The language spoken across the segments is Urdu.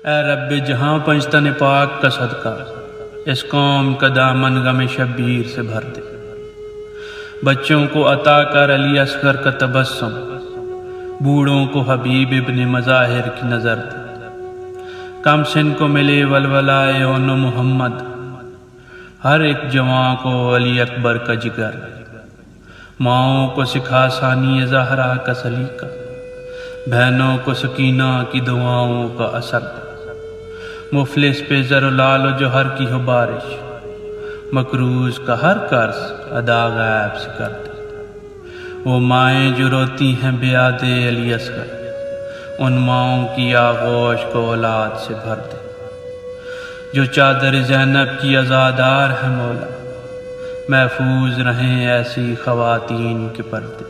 اے رب جہاں پنجتن پاک کا صدقہ، اس قوم کا دامن غم شبیر سے بھر دے۔ بچوں کو عطا کر علی اصغر کا تبسم، بوڑھوں کو حبیب ابن مظاہر کی نظر دے۔ کم سن کو ملے ولولائے اون محمد، ہر ایک جوان کو علی اکبر کا جگر دے۔ ماؤں کو سکھا ثانی زہرا کا سلیقہ، بہنوں کو سکینہ کی دعاؤں کا اثر دے۔ مفلس پہ زر و لال و جوہر کی ہو بارش، مقروض کا ہر قرض ادا غیب سے کر دے۔ وہ مائیں جو روتی ہیں بیاد علی اصغر، ان ماؤں کی آغوش کو اولاد سے بھر دے۔ جو چادر زینب کی عزادار ہے مولا، محفوظ رہیں ایسی خواتین کے پردے۔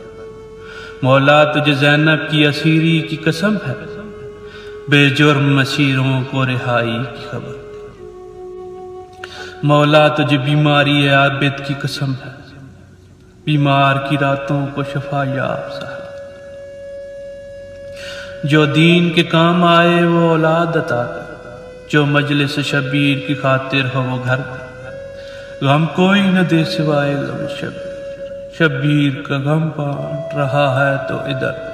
مولا تجھے زینب کی اسیری کی قسم ہے، بے جرم اسیروں کو رہائی کی خبر دے۔ مولا تجھے بیماری عابد کی قسم ہے، بیمار کی راتوں کو شفا یاب سہل۔ جو دین کے کام آئے وہ اولاد عطا کر، جو مجلس شبیر کی خاطر ہو وہ گھر دے۔ غم کوئی نہ دے سوائے غم شبیر، شبیر کا غم بانٹ رہا ہے تو ادھر۔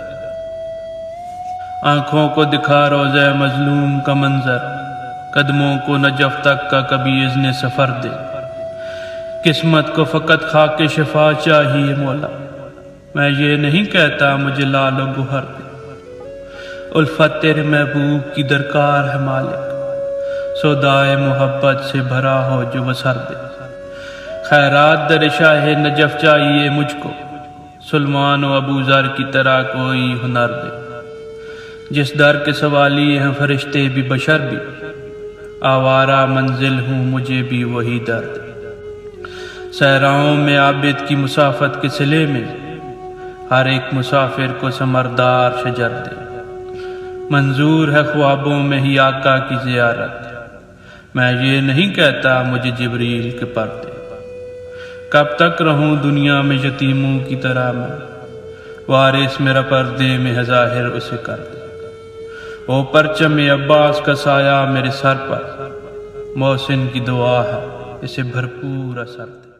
آنکھوں کو دکھا روضہ مظلوم کا منظر، قدموں کو نجف تک کا کبھی اذن سفر دے۔ قسمت کو فقط خاک شفا چاہیے مولا، میں یہ نہیں کہتا مجھے لال و گوہر دے۔ الفت تیرے محبوب کی درکار ہے مالک، سودائے محبت سے بھرا ہو جو بسر دے۔ خیرات در شاہ نجف چاہیے مجھ کو، سلمان و ابو ذر کی طرح کوئی ہنر دے۔ جس در کے سوالی ہیں فرشتے بھی بشر بھی، آوارہ منزل ہوں مجھے بھی وہی در دے۔ صحراؤں میں عابد کی مسافت کے صلے میں، ہر ایک مسافر کو ثمردار شجر دے۔ منظور ہے خوابوں میں ہی آقا کی زیارت، میں یہ نہیں کہتا مجھے جبریل کے پردے۔ کب تک رہوں دنیا میں یتیموں کی طرح میں، وارث میرا پردے میں ہے ظاہر اسے کر دے۔ او پرچم عباس کا سایہ میرے سر پر، محسن کی دعا ہے اسے بھرپور اثر دے۔